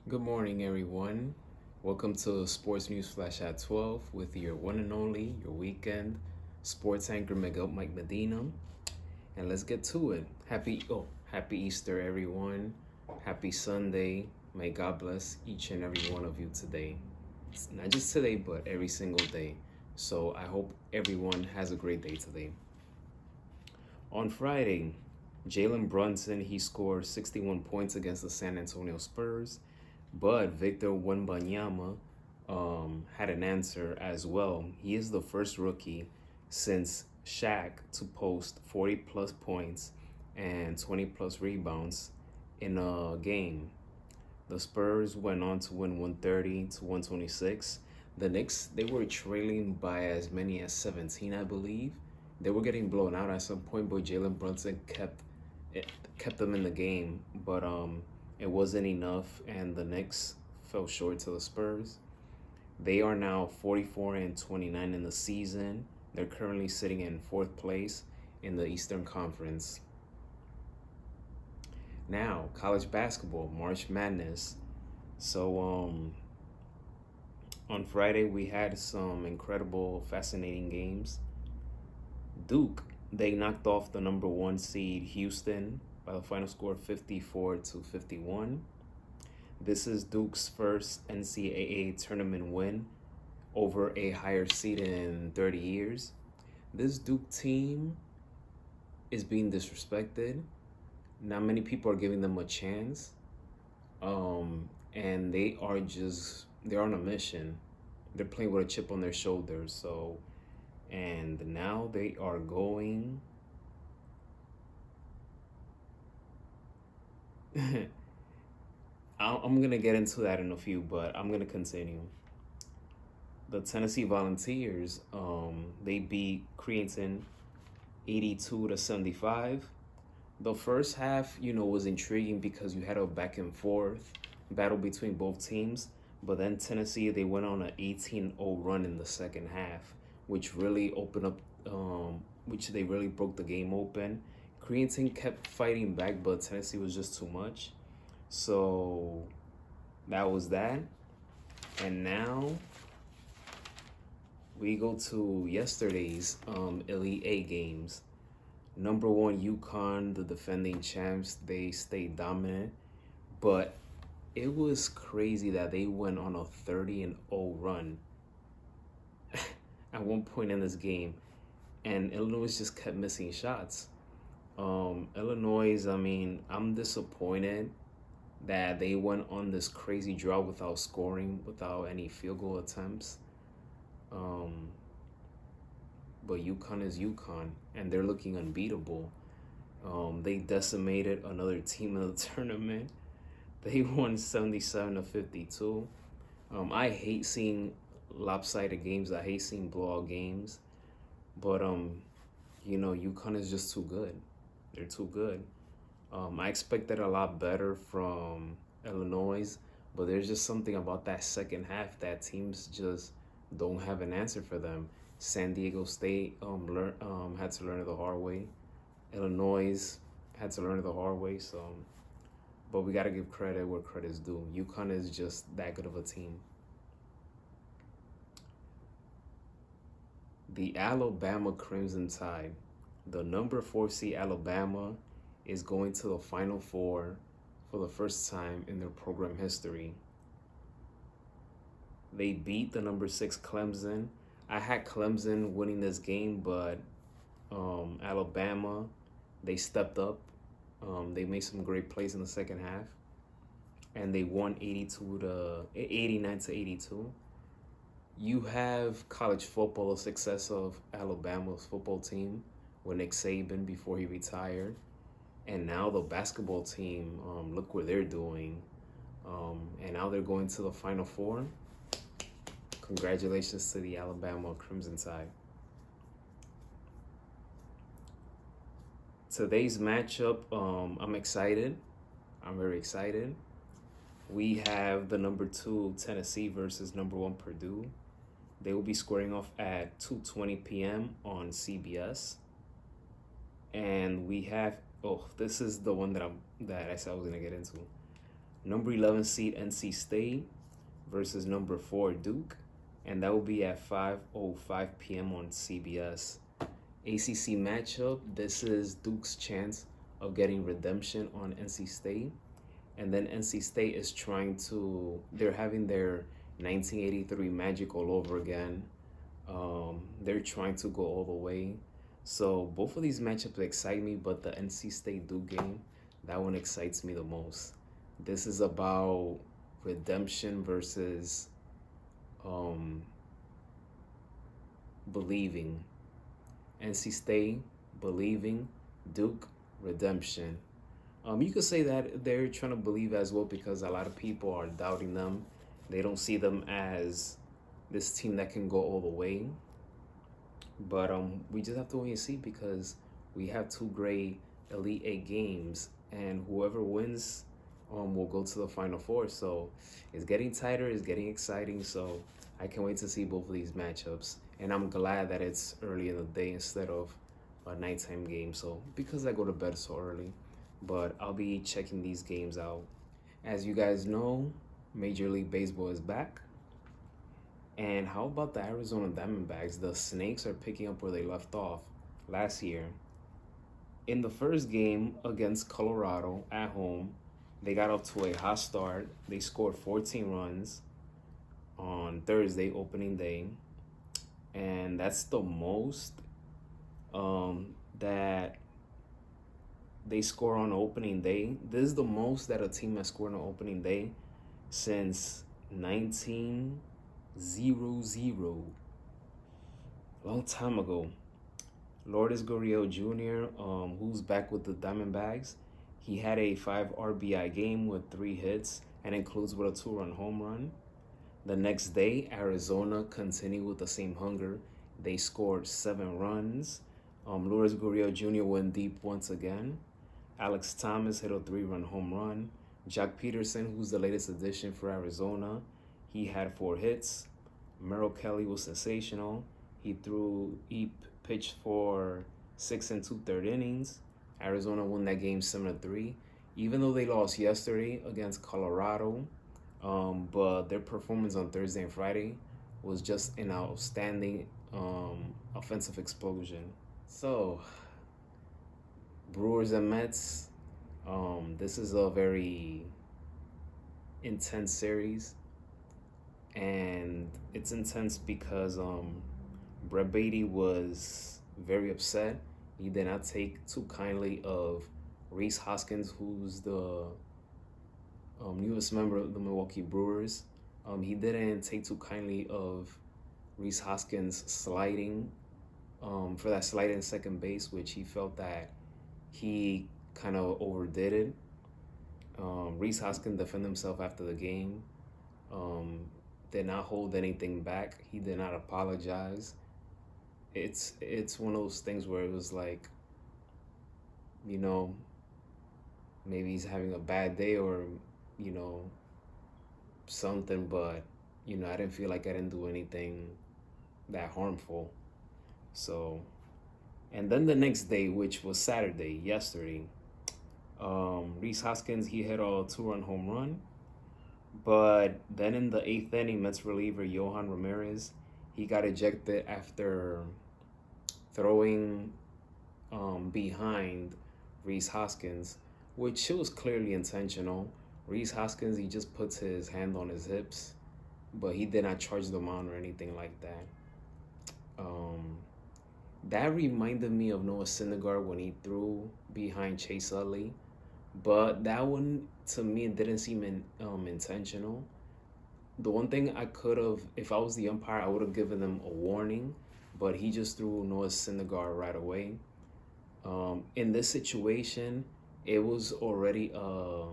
Good morning, everyone. Welcome to Sports News Flash at 12 with your one and only, your weekend sports anchor, Miguel Mike Medina. And let's get to it. Happy Easter, everyone. Happy Sunday. May God bless each and every one of you today. It's not just today, but every single day. So I hope everyone has a great day today. On Friday, Jalen Brunson, he scored 61 points against the San Antonio Spurs, but Victor Wembanyama had an answer as well. He is the first rookie since Shaq to post 40 plus points and 20 plus rebounds in a game. The Spurs went on to win 130 to 126. The Knicks, they were trailing by as many as 17, I believe. They were getting blown out at some point, but Jalen Brunson kept them in the game. But it wasn't enough, and the Knicks fell short to the Spurs. They are now 44 and 29 in the season. They're currently sitting in fourth place in the Eastern Conference. Now, college basketball, March Madness. So, on Friday, we had some incredible, fascinating games. Duke, they knocked off the number one seed Houston by the final score 54 to 51. This is Duke's first NCAA tournament win over a higher seed in 30 years. This Duke team is being disrespected. Not many people are giving them a chance. And they're on a mission. They're playing with a chip on their shoulders. So, and now they are going. I'm going to get into that in a few, but I'm going to continue. The Tennessee Volunteers, they beat Creighton 82 to 75. The first half, was intriguing because you had a back and forth battle between both teams. But then Tennessee, they went on an 18-0 run in the second half, which really opened up, which they really broke the game open. Creighton kept fighting back, but Tennessee was just too much. So that was that. And now we go to yesterday's Elite Eight games. Number one, UConn, the defending champs, they stayed dominant. But it was crazy that they went on a 30-0 run at one point in this game. And Illinois just kept missing shots. Illinois, I'm disappointed that they went on this crazy drought without scoring, without any field goal attempts. But UConn is UConn, and they're looking unbeatable. They decimated another team in the tournament. They won 77 to 52. I hate seeing lopsided games. I hate seeing blowout games. But UConn is just too good. They're too good. I expected a lot better from Illinois, but there's just something about that second half that teams just don't have an answer for them. San Diego State had to learn it the hard way. Illinois had to learn it the hard way. So, but we gotta give credit where credit's due. UConn is just that good of a team. The Alabama Crimson Tide, the number 4 seed Alabama, is going to the Final Four for the first time in their program history. They beat the number 6 Clemson. I had Clemson winning this game, but Alabama, they stepped up. They made some great plays in the second half, and they won 89 to 82. You have college football, the success of Alabama's football team with Nick Saban before he retired. And now the basketball team, look what they're doing. And now they're going to the Final Four. Congratulations to the Alabama Crimson Tide. Today's matchup, I'm excited. I'm very excited. We have the number 2 Tennessee versus number 1 Purdue. They will be squaring off at 2:20 p.m. on CBS. And we have, this is the one that I said I was gonna get into. number 11 seed NC State versus number 4 Duke, and that will be at 5:05 p.m. on CBS. ACC matchup. This is Duke's chance of getting redemption on NC State, and then NC State is they're having their 1983 Magic all over again. They're trying to go all the way. So both of these matchups excite me, but the NC State Duke game, that one excites me the most. This is about redemption versus believing. NC State believing, Duke redemption. You could say that they're trying to believe as well because a lot of people are doubting them. They don't see them as this team that can go all the way. But we just have to wait and see because we have two great Elite Eight games, and whoever wins will go to the Final Four. So it's getting tighter, it's getting exciting. So I can't wait to see both of these matchups, and I'm glad that it's early in the day instead of a nighttime game. So because I go to bed so early, but I'll be checking these games out. As you guys know, Major League Baseball is back. And how about the Arizona Diamondbacks? The Snakes are picking up where they left off last year. In the first game against Colorado at home, they got off to a hot start. They scored 14 runs on Thursday, opening day. And that's the most that they score on opening day. This is the most that a team has scored on opening day since 1900. Long time ago. Lourdes Gurriel Jr., who's back with the Diamondbacks, he had a 5 RBI game with 3 hits and includes with a 2-run home run. The next day, Arizona continued with the same hunger. They scored 7 runs. Lourdes Gurriel Jr. went deep once again. Alex Thomas hit a 3-run home run. Jack Peterson, who's the latest addition for Arizona, he had 4 hits. Merrill Kelly was sensational. He pitched for 6 2/3 innings. Arizona won that game 7-3. Even though they lost yesterday against Colorado, but their performance on Thursday and Friday was just an outstanding offensive explosion. So, Brewers and Mets, this is a very intense series. And it's intense because Brett Beatty was very upset. He did not take too kindly of Rhys Hoskins, who's the newest member of the Milwaukee Brewers. He didn't take too kindly of Rhys Hoskins sliding for that slide in second base, which he felt that he kind of overdid it. Rhys Hoskins defended himself after the game. Did not hold anything back. He did not apologize. It's one of those things where it was like, maybe he's having a bad day or, something, but, I didn't feel like I didn't do anything that harmful. So, and then the next day, which was Saturday, yesterday, Rhys Hoskins, he hit a 2-run home run. But then in the 8th inning, Mets reliever Yohan Ramirez, he got ejected after throwing behind Rhys Hoskins, which was clearly intentional. Rhys Hoskins, he just puts his hand on his hips, but he did not charge the mound or anything like that. That reminded me of Noah Syndergaard when he threw behind Chase Utley. But that one, to me, it didn't seem intentional. The one thing I could have, if I was the umpire, I would have given them a warning. But he just threw Noah Syndergaard right away. In this situation, it was already a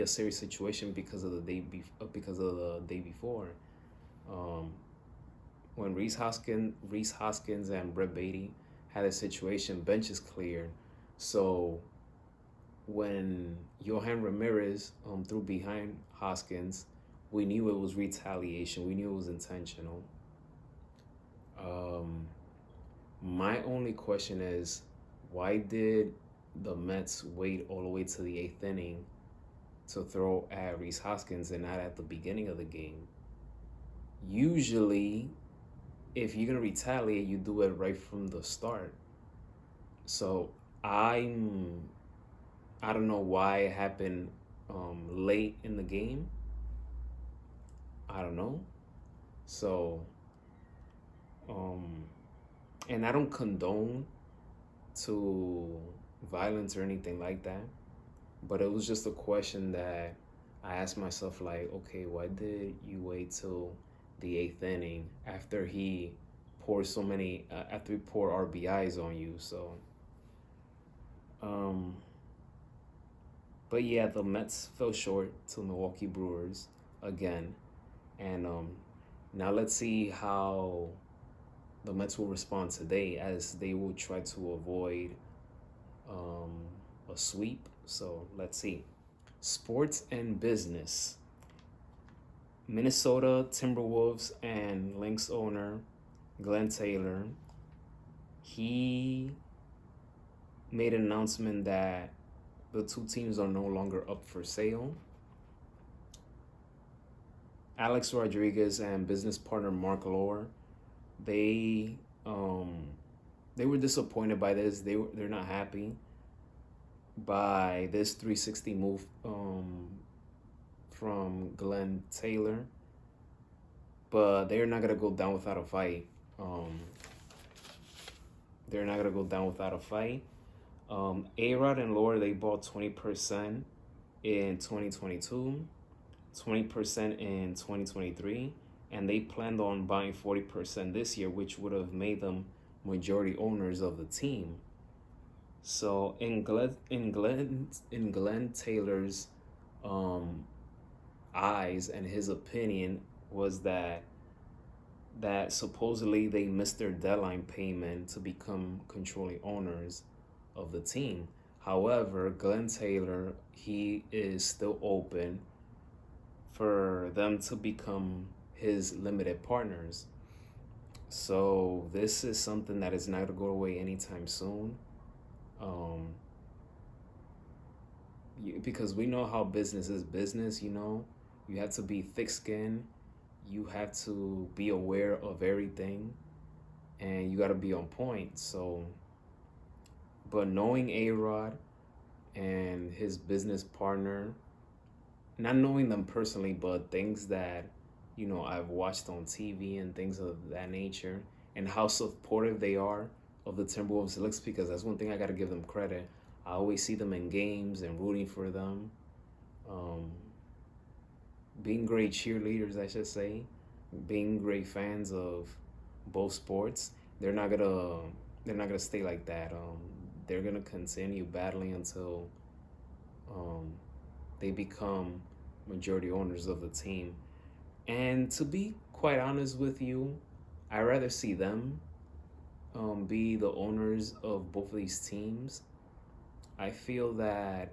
serious situation because of the day before. When Rhys Hoskins and Brett Beatty had a situation, benches cleared. So when Yohan Ramirez threw behind Hoskins, we knew it was retaliation. We knew it was intentional. My only question is, why did the Mets wait all the way to the eighth inning to throw at Rhys Hoskins and not at the beginning of the game. Usually, if you're gonna retaliate, you do it right from the start. So I don't know why it happened late in the game. I don't know. So um, and I don't condone to violence or anything like that. But it was just a question that I asked myself, like, okay, why did you wait till the eighth inning after he after he poured RBIs on you? So, um, but yeah, the Mets fell short to Milwaukee Brewers again, and now let's see how the Mets will respond today, as they will try to avoid um, a sweep. So let's see. Sports and business. Minnesota Timberwolves and Lynx owner Glenn Taylor, he made an announcement that the two teams are no longer up for sale. Alex Rodriguez and business partner Mark Lohr, they were disappointed by this. They're not happy by this 360 move from Glenn Taylor, but they're not gonna go down without a fight. They're not gonna go down without a fight. A-Rod and Lohr, they bought 20% in 2022, 20% in 2023, and they planned on buying 40% this year, which would have made them majority owners of the team. So in Glenn Taylor's eyes and his opinion was that supposedly they missed their deadline payment to become controlling owners of the team. However, Glenn Taylor, he is still open for them to become his limited partners. So this is something that is not going to go away anytime soon. Because we know how business is business, you have to be thick-skinned, you have to be aware of everything, and you got to be on point. So, but knowing A-Rod and his business partner, not knowing them personally, but things that, I've watched on TV and things of that nature, and how supportive they are of the Timberwolves looks, because that's one thing I got to give them credit. I always see them in games and rooting for them. Being great cheerleaders, I should say, being great fans of both sports. They're not gonna stay like that. They're gonna continue battling until they become majority owners of the team. And to be quite honest with you, I'd rather see them be the owners of both of these teams. I feel that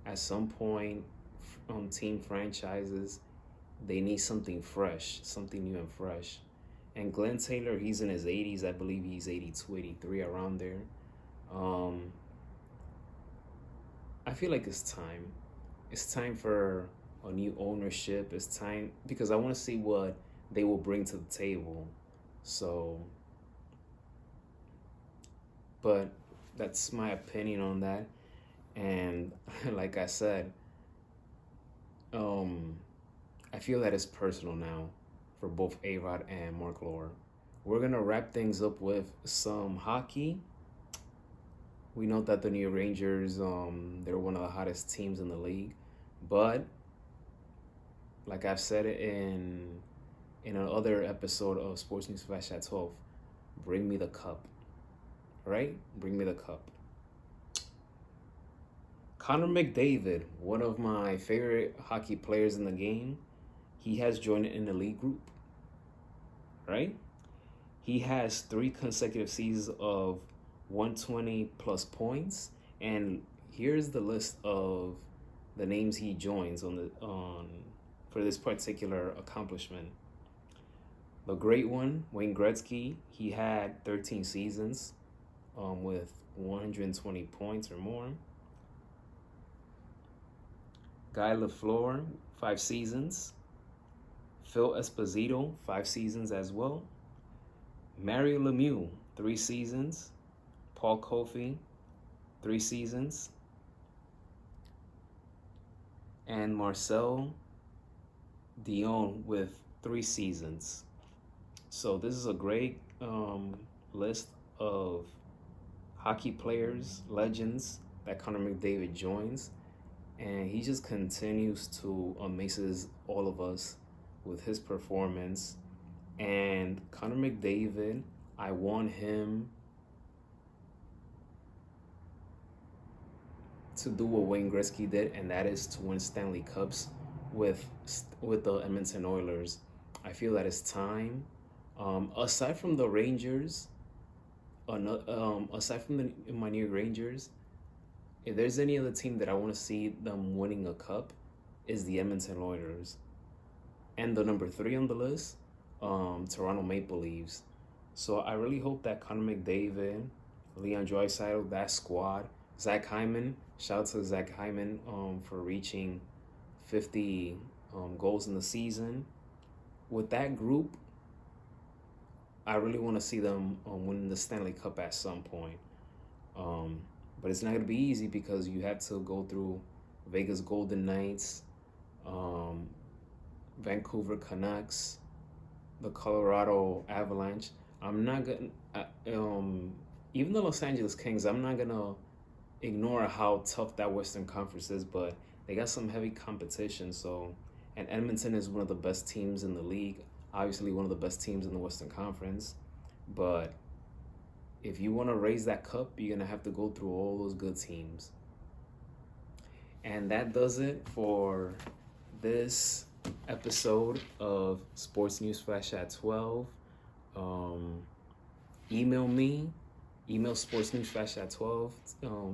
at some point, team franchises, they need something fresh, something new and fresh. And Glenn Taylor, he's in his 80s. I believe he's 82, 83, around there. I feel like it's time. It's time for a new ownership. It's time, because I want to see what they will bring to the table. So, but that's my opinion on that. And like I said, I feel that it's personal now for both A-Rod and Mark Lohr. We're going to wrap things up with some hockey. We know that the New York Rangers, they're one of the hottest teams in the league. But, like I've said it in another episode of Sports News Flash at 12, bring me the cup. Right? Bring me the cup. Connor McDavid, one of my favorite hockey players in the game, he has joined an elite group, right? He has 3 consecutive seasons of 120 plus points, and here's the list of the names he joins for this particular accomplishment. The great one, Wayne Gretzky, he had 13 seasons with 120 points or more. Guy LaFleur, 5 seasons. Phil Esposito, 5 seasons as well. Mario Lemieux, 3 seasons. Paul Kofi, 3 seasons. And Marcel Dion with 3 seasons. So this is a great list of hockey players, legends that Connor McDavid joins. And he just continues to amazes all of us with his performance. And Connor McDavid, I want him to do what Wayne Gretzky did, and that is to win Stanley Cups with the Edmonton Oilers. I feel that it's time. Aside from the Rangers, aside from the my Rangers, if there's any other team that I want to see them winning a cup, is the Edmonton Oilers. And the number 3 on the list, Toronto Maple Leafs. So I really hope that Connor McDavid, Leon Draisaitl, that squad, Zach Hyman, shout out to Zach Hyman for reaching 50 goals in the season. With that group, I really want to see them win the Stanley Cup at some point. But it's not going to be easy because you have to go through Vegas Golden Knights, Vancouver Canucks, the Colorado Avalanche. I'm not going to, even the Los Angeles Kings, I'm not going to ignore how tough that Western Conference is, but they got some heavy competition. So, and Edmonton is one of the best teams in the league, obviously one of the best teams in the Western Conference. But if you want to raise that cup, you're going to have to go through all those good teams. And that does it for this episode of Sports News Flash at 12. Email me, email sportsnewsflash at 12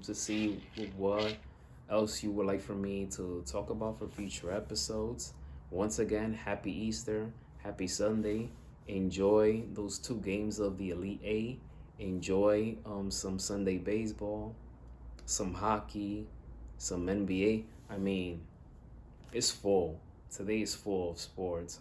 to see what else you would like for me to talk about for future episodes. Once again, happy Easter, happy Sunday. Enjoy those 2 games of the Elite Eight. Enjoy some Sunday baseball, some hockey, some NBA. I mean, it's full. Today is full of sports.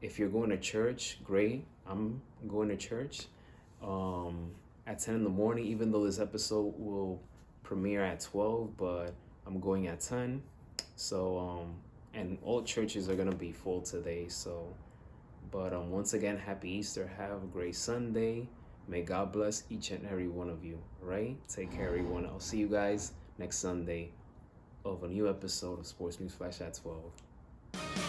If you're going to church, great. I'm going to church at 10 in the morning, even though this episode will premiere at 12, but I'm going at 10. So, and all churches are going to be full today. So, but once again, happy Easter. Have a great Sunday. May God bless each and every one of you, right? Take care, everyone. I'll see you guys next Sunday of a new episode of Sports News Flash at 12.